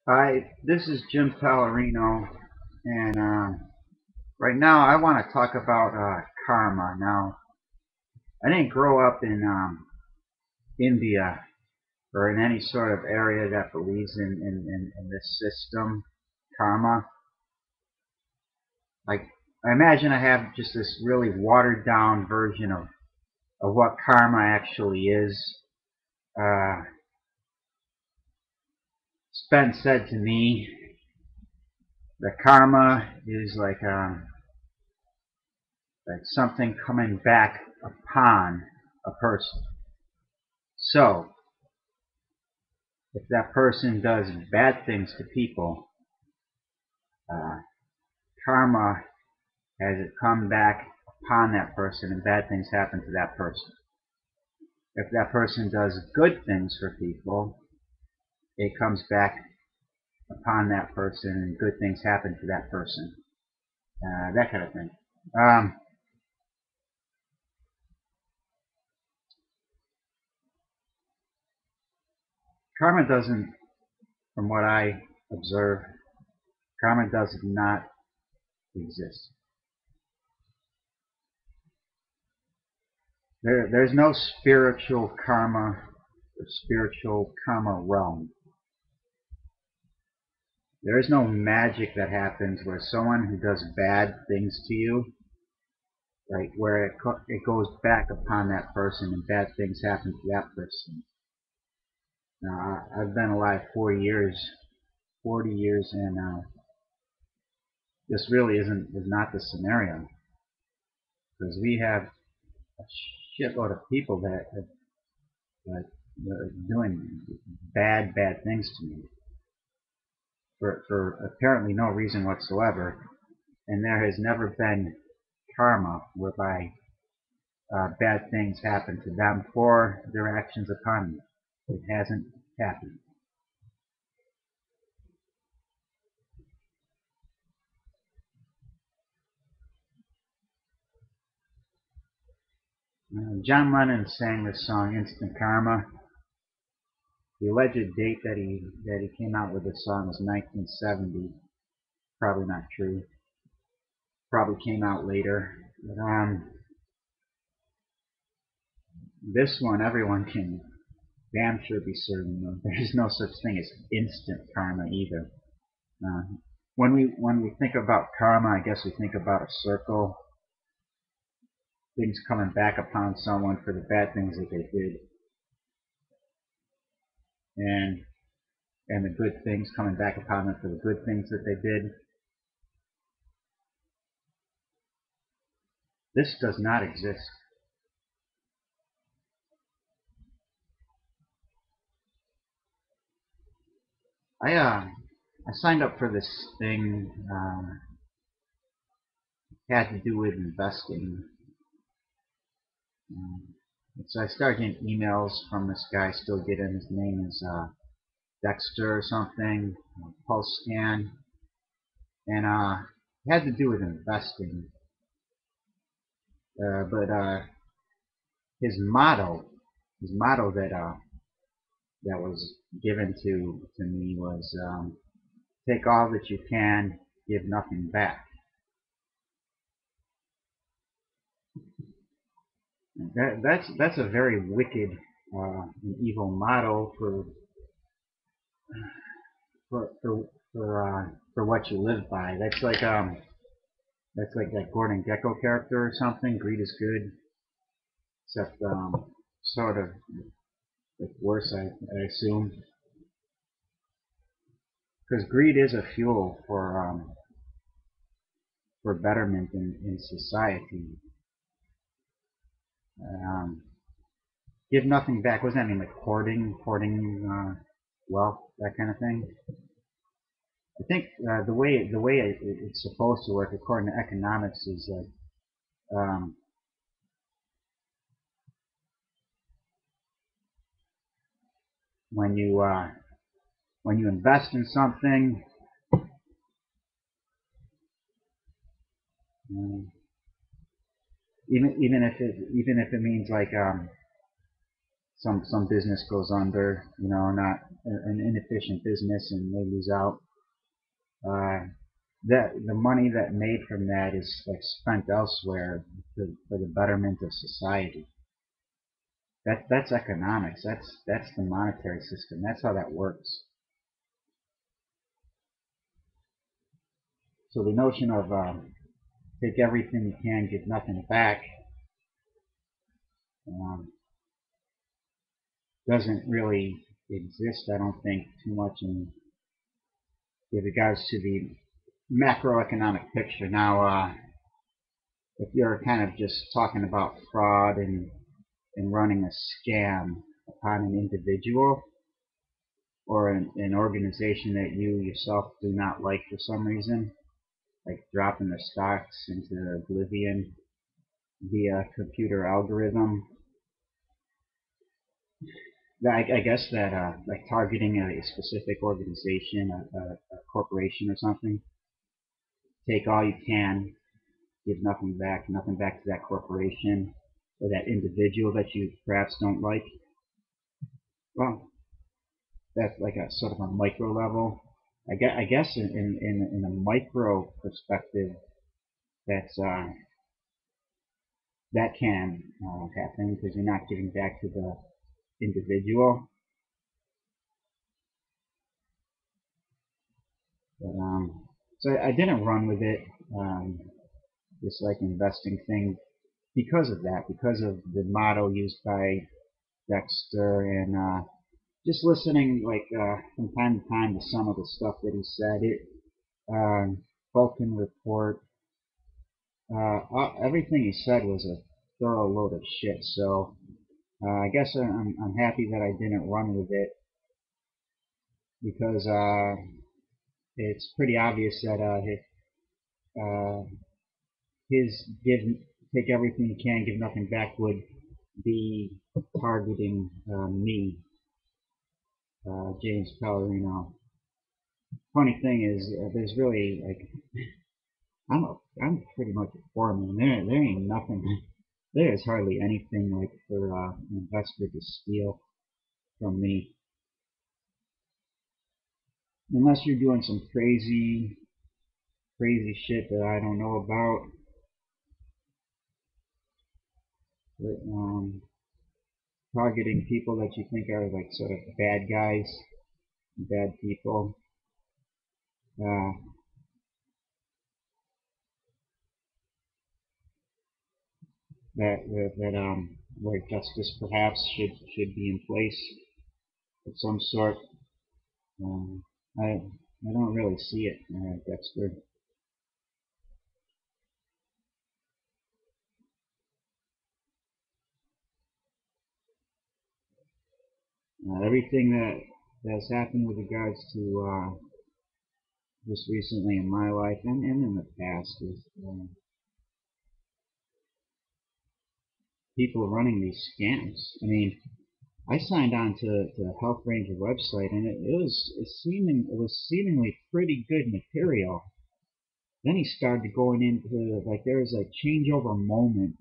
Hi, this is Jim Pallarino, and right now I want to talk about karma. Now, I didn't grow up in India or in any sort of area that believes in this system, karma. Like, I imagine I have just this really watered down version of what karma actually is. Uh, it's been said to me that karma is like something coming back upon a person. So, if that person does bad things to people, uh, karma has it come back upon that person and bad things happen to that person. If that person does good things for people, it comes back upon that person and good things happen to that person. That kind of thing. Um, Karma doesn't, from what I observe, karma does not exist. There's no spiritual karma or spiritual karma realm. There is no magic that happens where someone who does bad things to you, right, where it goes back upon that person and bad things happen to that person. Now, I've been alive 40 years, and this really is not the scenario because we have a shitload of people that are doing bad things to me for apparently no reason whatsoever, and there has never been karma whereby bad things happen to them for their actions upon me. It hasn't happened. John Lennon sang this song, "Instant Karma." The alleged date that he came out with this song was 1970. Probably not true. Probably came out later. But this one, everyone can damn sure be certain of. There's no such thing as instant karma either. Uh, when we think about karma, I guess we think about a circle, things coming back upon someone for the bad things that they did, and and the good things coming back upon them for the good things that they did. This does not exist. I signed up for this thing. Had to do with investing. Um, so I started getting emails from this guy. Still getting his name is Dexter or something. Pulse Scan, and it had to do with investing. But his motto, his motto that was given to me was take all that you can, give nothing back. That's a very wicked and evil motto for for for what you live by. That's like that Gordon Gekko character or something. Greed is good, except sort of like worse, I assume, because greed is a fuel for betterment in society. Um, give nothing back. What does that mean? Like hoarding wealth, that kind of thing. I think the way it's supposed to work, according to economics, is that um, when you when you invest in something, um, even if it means like some business goes under, not an inefficient business, and they lose out. Uh, that the money that made from that is like spent elsewhere for the betterment of society. That's economics. That's the monetary system. That's how that works. So the notion of take everything you can, give nothing back, um, doesn't really exist, I don't think, too much with regards to the macroeconomic picture. Now, if you're kind of just talking about fraud and running a scam upon an individual or an organization that you yourself do not like for some reason, like dropping their stocks into oblivion via computer algorithm, I guess that like targeting a specific organization, a corporation or something, take all you can, give nothing back to that corporation or that individual that you perhaps don't like. Well, that's like a sort of a micro level. I guess in a micro perspective, that's that can happen because you're not giving back to the individual. But, so I didn't run with it, this like investing thing, because of that, because of the motto used by Dexter, and just listening like from time to time to some of the stuff that he said. Vulcan Report, everything he said was a thorough load of shit. So I guess I'm happy that I didn't run with it, because it's pretty obvious that uh, his give take everything you can, give nothing back would be targeting me, James Pellerino. Funny thing is, there's really like I'm pretty much a foreman. There ain't nothing. There is hardly anything like for an investor to steal from me, unless you're doing some crazy shit that I don't know about. But, targeting people that you think are like sort of bad guys, bad people. Uh, where justice perhaps should be in place of some sort. Um, I don't really see it, Dexter. Everything that's happened with regards to just recently in my life and in the past is people running these scams. I mean, I signed on to the Health Ranger website, and it was seemingly pretty good material. Then he started going into like there was a changeover moment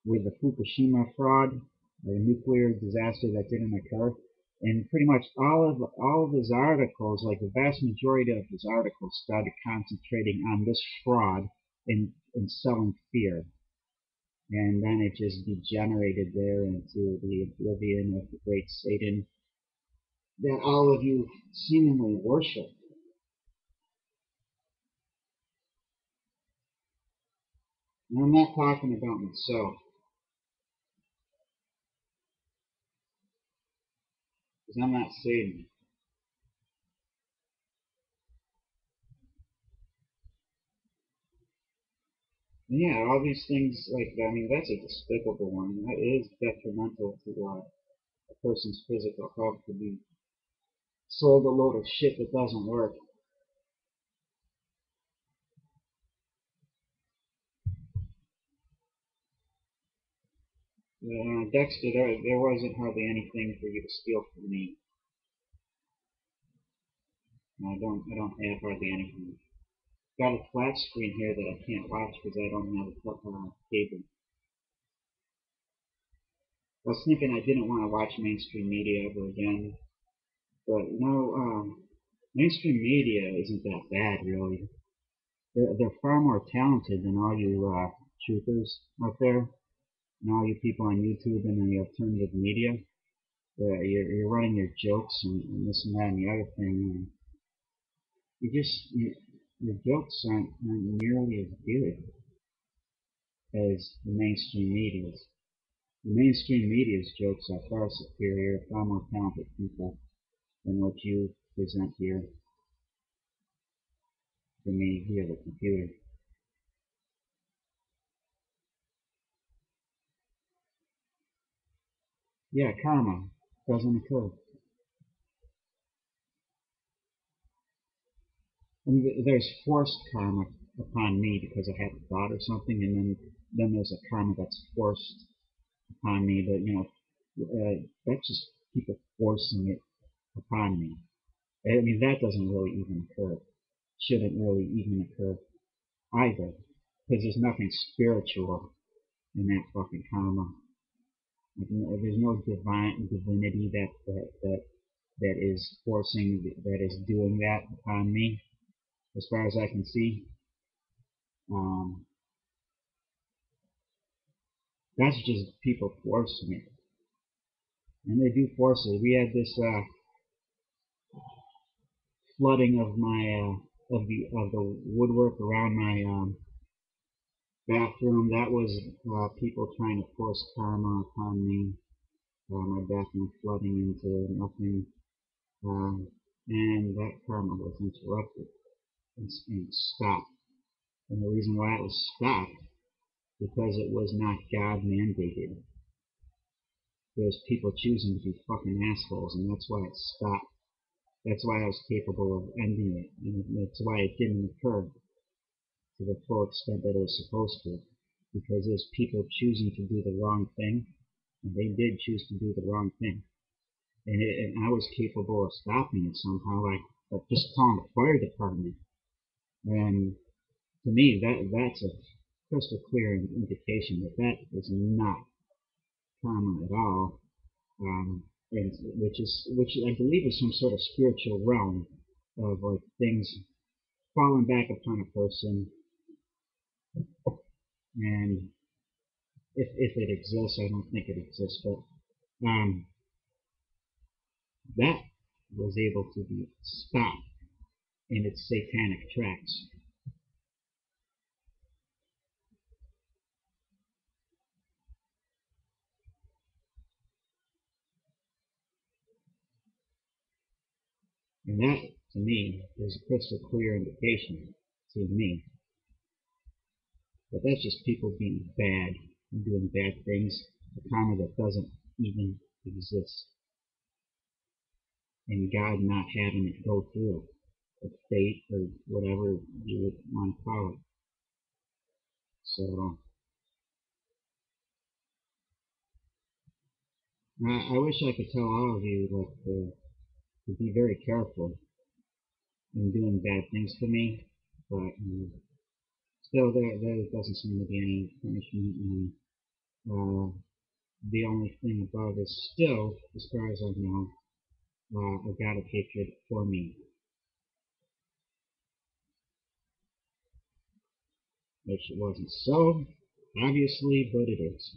with the Fukushima fraud, the nuclear disaster that didn't occur, and pretty much all of his articles, like the vast majority of his articles, started concentrating on this fraud and selling fear, and then it just degenerated there into the oblivion of the great Satan that all of you seemingly worship. And I'm not talking about myself, because I'm not Satan. Yeah, all these things, like, I mean, that's a despicable one. That is detrimental to a person's physical health to be sold a load of shit that doesn't work. Dexter, there wasn't hardly anything for you to steal from me. I don't have hardly anything. Got a flat screen here that I can't watch because I don't have a cable. I was thinking I didn't want to watch mainstream media ever again, but mainstream media isn't that bad, really. They're far more talented than all you truthers out there, and all you people on YouTube and in the alternative media. You're running your jokes and this and that and the other thing. And your jokes aren't nearly as good as the mainstream media's. The mainstream media's jokes are far superior, far more talented people than what you present here to me via the computer. Yeah, karma doesn't occur. And there's forced karma upon me because I had a thought or something, and then there's a karma that's forced upon me. But that's just people forcing it upon me. I mean, that doesn't really even occur. Shouldn't really even occur either, because there's nothing spiritual in that fucking karma. There's no divine divinity that is forcing, that is doing that upon me, as far as I can see. Um, that's just people forcing it, and they do force it. We had this flooding of my of the woodwork around my bathroom. That was people trying to force karma upon me. My bathroom flooding into nothing, um, and that karma was interrupted and stopped. And the reason why it was stopped because it was not God mandated. There's people choosing to be fucking assholes, and that's why it stopped. That's why I was capable of ending it, and that's why it didn't occur to the full extent that it was supposed to. Because there's people choosing to do the wrong thing, and they did choose to do the wrong thing. And I was capable of stopping it somehow, like just calling the fire department. And to me, that's a crystal clear indication that that is not karma at all, and which I believe is some sort of spiritual realm of like things falling back upon a person, and if it exists, I don't think it exists, but that was able to be stopped in its satanic tracks. And that, to me, is a crystal clear indication to me. But that's just people being bad and doing bad things, a karma that doesn't even exist, and God not having it go through, or fate, or whatever you would want to call it. So I wish I could tell all of you to be very careful in doing bad things to me, but still there doesn't seem to be any punishment, and the only thing above is still, as far as I know, a God of hatred for me, which it wasn't so, obviously, but it is.